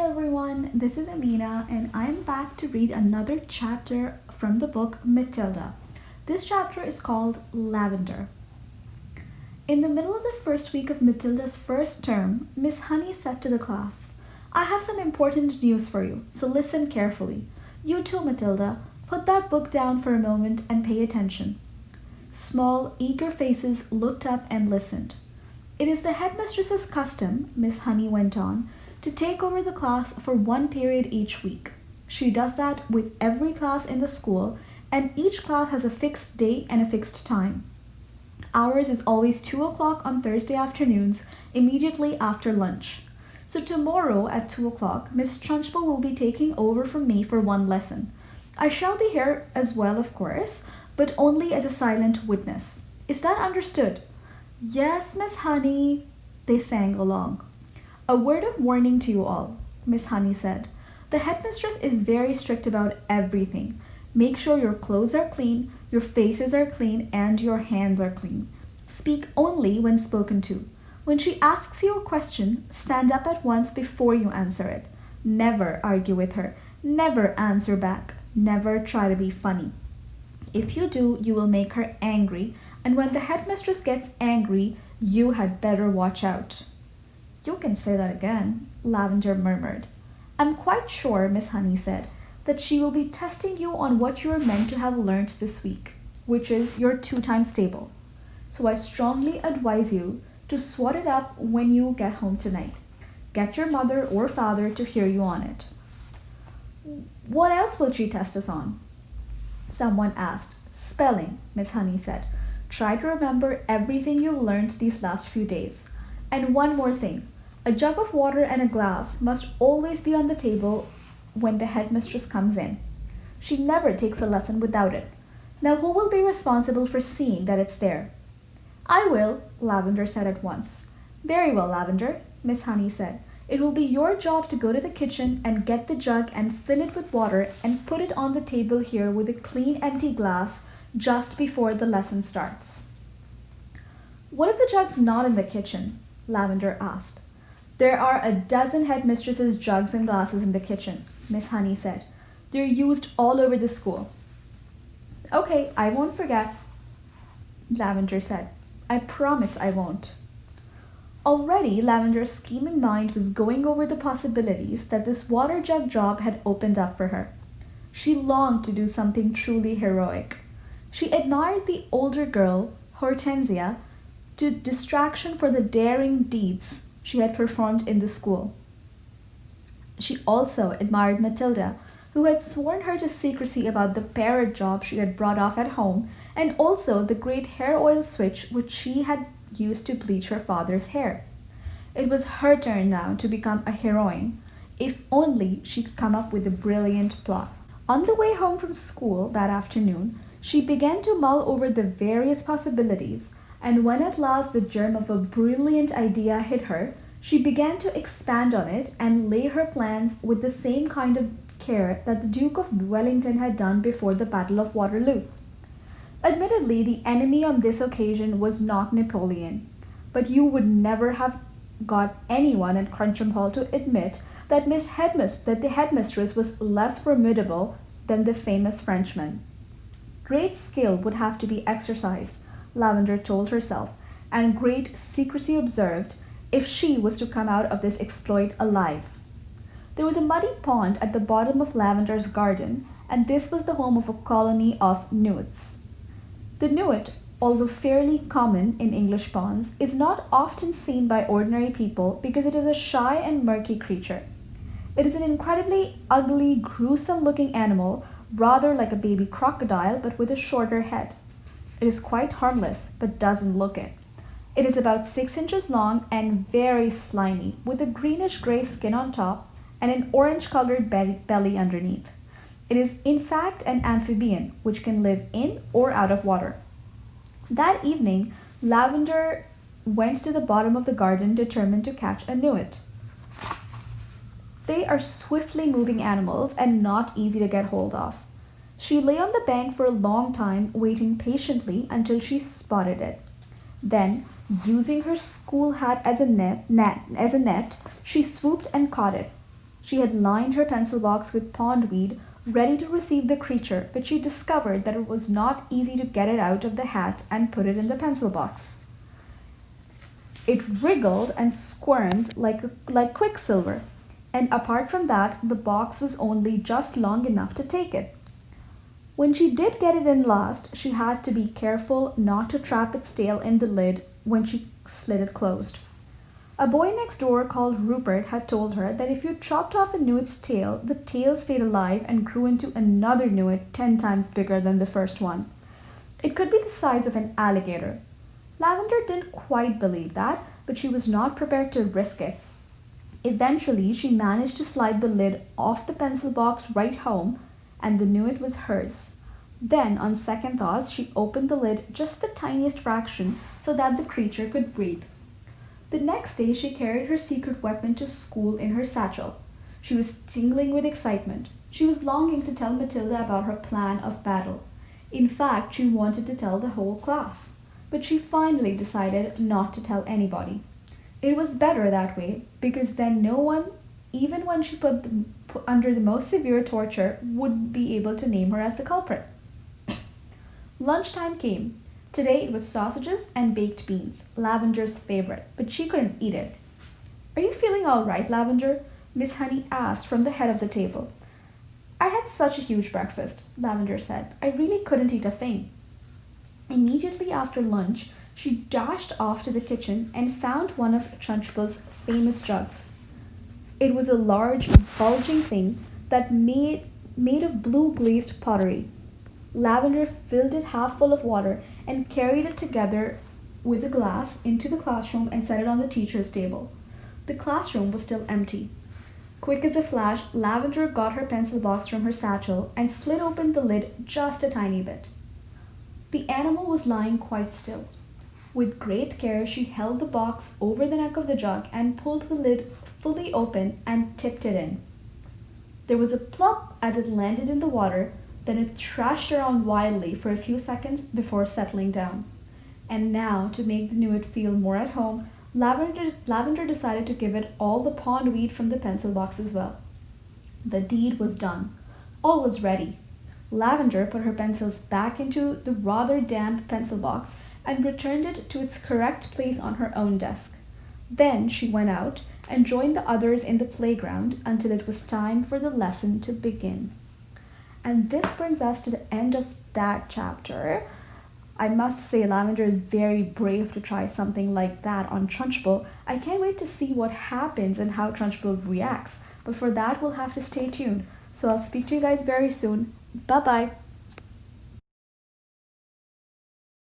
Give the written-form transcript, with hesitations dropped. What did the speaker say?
everyone, this is Amynah and I'm back to read another chapter from the book Matilda. This chapter is called Lavender. In the middle of the first week of Matilda's first term, Miss Honey said to the class, "I have some important news for you, so listen carefully. You too, Matilda, put that book down for a moment and pay attention." Small, eager faces looked up and listened. "It is the headmistress's custom," Miss Honey went on, "to take over the class for one period each week. She does that with every class in the school, and each class has a fixed day and a fixed time. Ours is always 2 o'clock on Thursday afternoons, immediately after lunch. So tomorrow at 2 o'clock, Miss Trunchbull will be taking over from me for one lesson. I shall be here as well, of course, but only as a silent witness. Is that understood?" "Yes, Miss Honey," they sang along. "A word of warning to you all," Miss Honey said. "The headmistress is very strict about everything. Make sure your clothes are clean, your faces are clean, and your hands are clean. Speak only when spoken to. When she asks you a question, stand up at once before you answer it. Never argue with her. Never answer back. Never try to be funny. If you do, you will make her angry, and when the headmistress gets angry, you had better watch out." "You can say that again," Lavender murmured. "I'm quite sure," Miss Honey said, "that she will be testing you on what you are meant to have learnt this week, which is your 2 times table. So I strongly advise you to swat it up when you get home tonight. Get your mother or father to hear you on it." "What else will she test us on?" someone asked. "Spelling," Miss Honey said. "Try to remember everything you've learned these last few days. And one more thing. A jug of water and a glass must always be on the table when the headmistress comes in. She never takes a lesson without it. Now who will be responsible for seeing that it's there?" "I will," Lavender said at once. "Very well, Lavender," Miss Honey said. "It will be your job to go to the kitchen and get the jug and fill it with water and put it on the table here with a clean empty glass just before the lesson starts." "What if the jug's not in the kitchen?" Lavender asked. "There are a dozen headmistresses' jugs and glasses in the kitchen," Miss Honey said. "They're used all over the school." "Okay, I won't forget," Lavender said. "I promise I won't." Already Lavender's scheming mind was going over the possibilities that this water jug job had opened up for her. She longed to do something truly heroic. She admired the older girl, Hortensia, to distraction for the daring deeds she had performed in the school. She also admired Matilda, who had sworn her to secrecy about the parrot job she had brought off at home, and also the great hair oil switch which she had used to bleach her father's hair. It was her turn now to become a heroine, if only she could come up with a brilliant plot. On the way home from school that afternoon, she began to mull over the various possibilities, and when at last the germ of a brilliant idea hit her, she began to expand on it and lay her plans with the same kind of care that the Duke of Wellington had done before the Battle of Waterloo. Admittedly, the enemy on this occasion was not Napoleon, but you would never have got anyone at Cruncham Hall to admit that the headmistress was less formidable than the famous Frenchman. Great skill would have to be exercised, Lavender told herself, and great secrecy observed, if she was to come out of this exploit alive. There was a muddy pond at the bottom of Lavender's garden, and this was the home of a colony of newts. The newt, although fairly common in English ponds, is not often seen by ordinary people because it is a shy and murky creature. It is an incredibly ugly, gruesome-looking animal, rather like a baby crocodile but with a shorter head. It is quite harmless, but doesn't look it. It is about 6 inches long and very slimy, with a greenish-gray skin on top and an orange-colored belly underneath. It is in fact an amphibian, which can live in or out of water. That evening, Lavender went to the bottom of the garden determined to catch a newt. They are swiftly moving animals and not easy to get hold of. She lay on the bank for a long time, waiting patiently until she spotted it. Then, using her school hat as a net, she swooped and caught it. She had lined her pencil box with pondweed, ready to receive the creature, but she discovered that it was not easy to get it out of the hat and put it in the pencil box. It wriggled and squirmed like quicksilver, and apart from that, the box was only just long enough to take it. When she did get it in last, she had to be careful not to trap its tail in the lid when she slid it closed. A boy next door called Rupert had told her that if you chopped off a newt's tail, the tail stayed alive and grew into another newt 10 times bigger than the first one. It could be the size of an alligator. Lavender didn't quite believe that, but she was not prepared to risk it. Eventually, she managed to slide the lid off the pencil box right home, and the newt was hers. Then, on second thoughts, she opened the lid just the tiniest fraction so that the creature could breathe. The next day, she carried her secret weapon to school in her satchel. She was tingling with excitement. She was longing to tell Matilda about her plan of battle. In fact, she wanted to tell the whole class. But she finally decided not to tell anybody. It was better that way, because then no one, even when she put under the most severe torture, would be able to name her as the culprit. Lunchtime came. Today it was sausages and baked beans, Lavender's favorite, but she couldn't eat it. "Are you feeling all right, Lavender?" Miss Honey asked from the head of the table. "I had such a huge breakfast," Lavender said. "I really couldn't eat a thing." Immediately after lunch, she dashed off to the kitchen and found one of Trunchbull's famous jugs. It was a large, bulging thing that made of blue glazed pottery. Lavender filled it half full of water and carried it together with a glass into the classroom and set it on the teacher's table. The classroom was still empty. Quick as a flash, Lavender got her pencil box from her satchel and slid open the lid just a tiny bit. The animal was lying quite still. With great care, she held the box over the neck of the jug and pulled the lid fully open and tipped it in. There was a plop as it landed in the water, then it thrashed around wildly for a few seconds before settling down. And now, to make the newt feel more at home, Lavender decided to give it all the pondweed from the pencil box as well. The deed was done. All was ready. Lavender put her pencils back into the rather damp pencil box and returned it to its correct place on her own desk. Then she went out and joined the others in the playground until it was time for the lesson to begin. And this brings us to the end of that chapter. I must say Lavender is very brave to try something like that on Trunchbull. I can't wait to see what happens and how Trunchbull reacts. But for that, we'll have to stay tuned. So I'll speak to you guys very soon. Bye-bye.